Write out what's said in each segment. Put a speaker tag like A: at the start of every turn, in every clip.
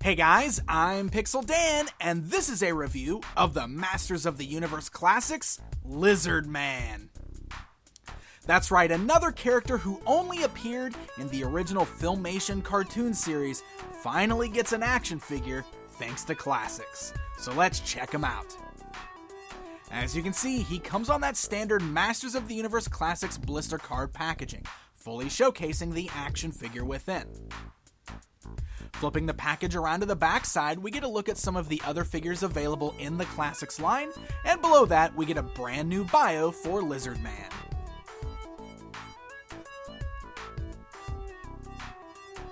A: Hey guys, I'm Pixel Dan, and this is a review of the Masters of the Universe Classics Lizard Man. That's right, another character who only appeared in the original Filmation cartoon series finally gets an action figure thanks to Classics. So let's check him out. As you can see, he comes on that standard Masters of the Universe Classics blister card packaging, fully showcasing the action figure within. Flipping the package around to the back side, we get a look at some of the other figures available in the Classics line, and below that, we get a brand new bio for Lizard Man.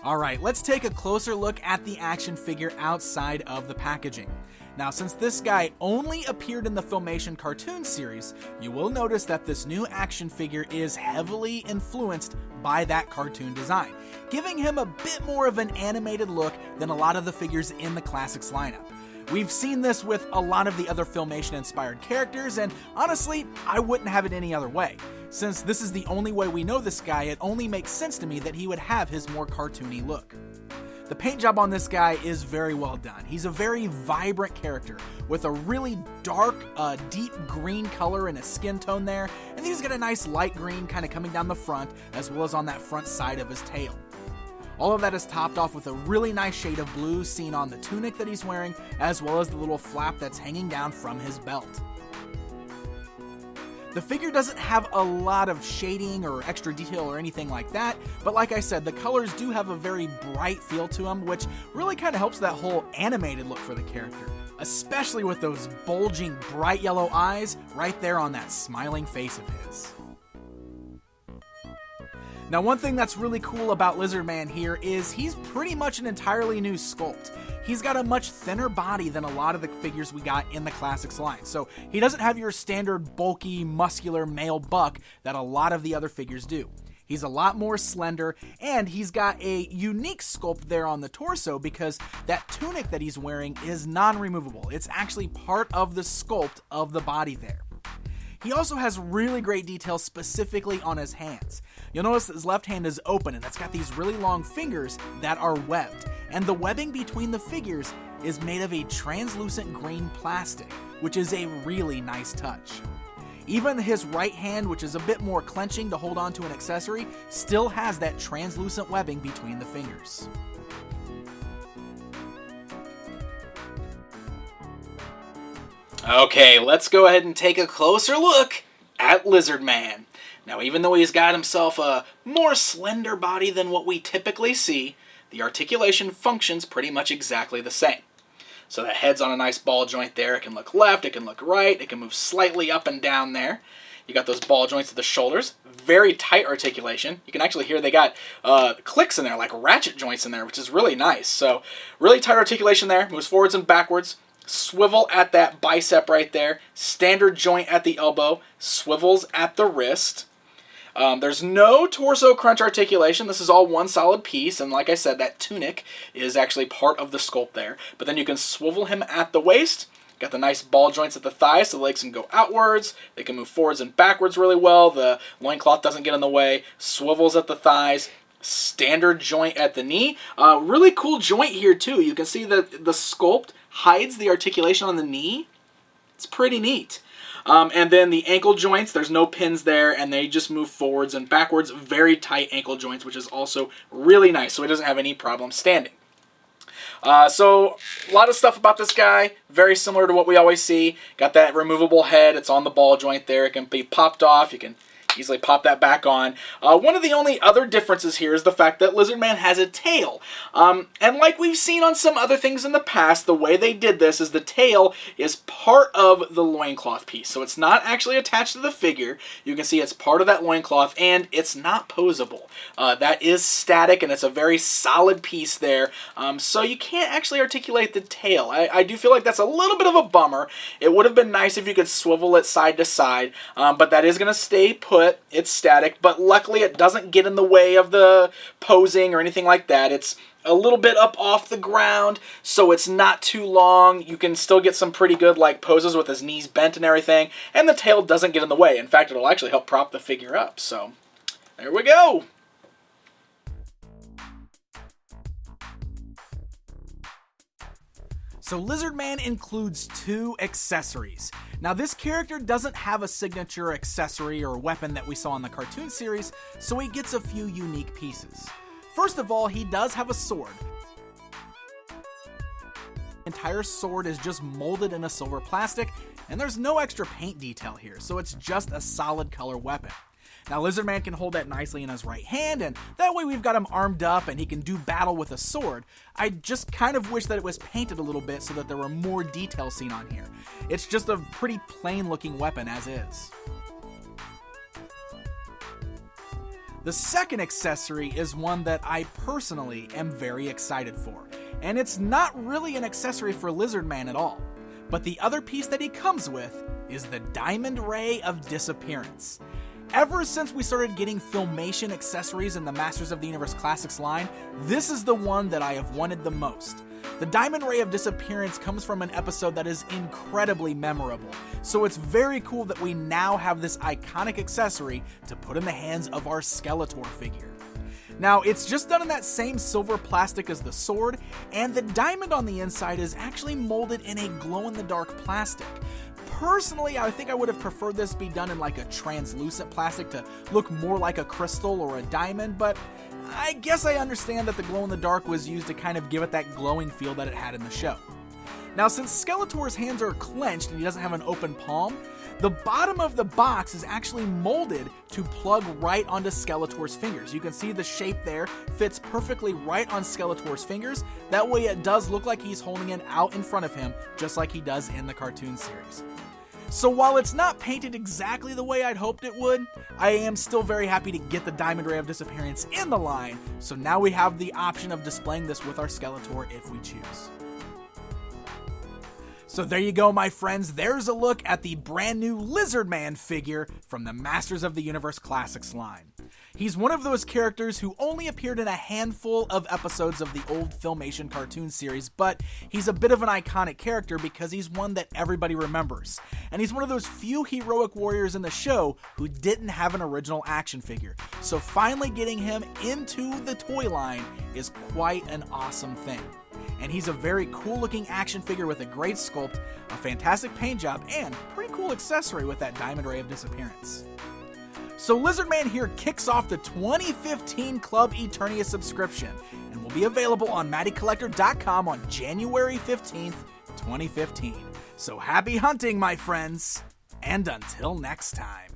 A: Alright, let's take a closer look at the action figure outside of the packaging. Now, since this guy only appeared in the Filmation cartoon series, you will notice that this new action figure is heavily influenced by that cartoon design, giving him a bit more of an animated look than a lot of the figures in the Classics lineup. We've seen this with a lot of the other Filmation-inspired characters, and honestly, I wouldn't have it any other way. Since this is the only way we know this guy, it only makes sense to me that he would have his more cartoony look. The paint job on this guy is very well done. He's a very vibrant character with a really dark, deep green color and a skin tone there, and he's got a nice light green kind of coming down the front as well as on that front side of his tail. All of that is topped off with a really nice shade of blue seen on the tunic that he's wearing, as well as the little flap that's hanging down from his belt. The figure doesn't have a lot of shading or extra detail or anything like that, but like I said, the colors do have a very bright feel to them, which really kind of helps that whole animated look for the character, especially with those bulging bright yellow eyes right there on that smiling face of his. Now, one thing that's really cool about Lizard Man here is he's pretty much an entirely new sculpt. He's got a much thinner body than a lot of the figures we got in the Classics line, so he doesn't have your standard bulky, muscular male buck that a lot of the other figures do. He's a lot more slender, and he's got a unique sculpt there on the torso because that tunic that he's wearing is non-removable. It's actually part of the sculpt of the body there. He also has really great detail specifically on his hands. You'll notice that his left hand is open and it's got these really long fingers that are webbed. And the webbing between the figures is made of a translucent green plastic, which is a really nice touch. Even his right hand, which is a bit more clenching to hold onto an accessory, still has that translucent webbing between the fingers. Okay, let's go ahead and take a closer look at Lizard Man. Now, even though he's got himself a more slender body than what we typically see, the articulation functions pretty much exactly the same. So that head's on a nice ball joint there. It can look left, it can look right, it can move slightly up and down there. You got those ball joints at the shoulders, very tight articulation. You can actually hear they got clicks in there, like ratchet joints in there, which is really nice. So really tight articulation there, moves forwards and backwards. Swivel at that bicep right there, standard joint at the elbow, swivels at the wrist. There's no torso crunch articulation. This is all one solid piece, and like I said, that tunic is actually part of the sculpt there. But then you can swivel him at the waist. Got the nice ball joints at the thighs, so the legs can go outwards. They can move forwards and backwards really well. The loincloth doesn't get in the way. Swivels at the thighs. Standard joint at the knee. Really cool joint here too. You can see that the sculpt hides the articulation on the knee. It's pretty neat. And then the ankle joints, there's no pins there, and they just move forwards and backwards. Very tight ankle joints, which is also really nice, so he doesn't have any problem standing. So a lot of stuff about this guy, very similar to what we always see. Got that removable head. It's on the ball joint there. It can be popped off. You can easily pop that back on. One of the only other differences here is the fact that Lizard Man has a tail. And like we've seen on some other things in the past, the way they did this is the tail is part of the loincloth piece. So it's not actually attached to the figure. You can see it's part of that loincloth, and it's not posable. That is static, and it's a very solid piece there. So you can't actually articulate the tail. I do feel like that's a little bit of a bummer. It would have been nice if you could swivel it side to side, but that is going to stay put. It's static, but luckily it doesn't get in the way of the posing or anything like that. It's a little bit up off the ground, so it's not too long. You can still get some pretty good like poses with his knees bent and everything, and the tail doesn't get in the way. In fact, it'll actually help prop the figure up. So there we go. So Lizard Man includes 2 accessories. Now this character doesn't have a signature accessory or weapon that we saw in the cartoon series, so he gets a few unique pieces. First of all, he does have a sword. The entire sword is just molded in a silver plastic, and there's no extra paint detail here, so it's just a solid color weapon. Now Lizard Man can hold that nicely in his right hand, and that way we've got him armed up and he can do battle with a sword. I just kind of wish that it was painted a little bit so that there were more details seen on here. It's just a pretty plain looking weapon as is. The second accessory is one that I personally am very excited for, and it's not really an accessory for Lizard Man at all. But the other piece that he comes with is the Diamond Ray of Disappearance. Ever since we started getting Filmation accessories in the Masters of the Universe Classics line, this is the one that I have wanted the most. The Diamond Ray of Disappearance comes from an episode that is incredibly memorable, so it's very cool that we now have this iconic accessory to put in the hands of our Skeletor figure. Now, it's just done in that same silver plastic as the sword, and the diamond on the inside is actually molded in a glow-in-the-dark plastic. Personally, I think I would have preferred this be done in like a translucent plastic to look more like a crystal or a diamond, but I guess I understand that the glow-in-the-dark was used to kind of give it that glowing feel that it had in the show. Now, since Skeletor's hands are clenched and he doesn't have an open palm, the bottom of the box is actually molded to plug right onto Skeletor's fingers. You can see the shape there fits perfectly right on Skeletor's fingers. That way it does look like he's holding it out in front of him, just like he does in the cartoon series. So while it's not painted exactly the way I'd hoped it would, I am still very happy to get the Diamond Ray of Disappearance in the line, so now we have the option of displaying this with our Skeletor if we choose. So there you go, my friends. There's a look at the brand new Lizard Man figure from the Masters of the Universe Classics line. He's one of those characters who only appeared in a handful of episodes of the old Filmation cartoon series, but he's a bit of an iconic character because he's one that everybody remembers. And he's one of those few heroic warriors in the show who didn't have an original action figure. So finally getting him into the toy line is quite an awesome thing. And he's a very cool looking action figure with a great sculpt, a fantastic paint job, and pretty cool accessory with that Diamond Ray of Disappearance. So Lizard Man here kicks off the 2015 Club Eternia subscription and will be available on MattyCollector.com on January 15th, 2015. So happy hunting, my friends, and until next time.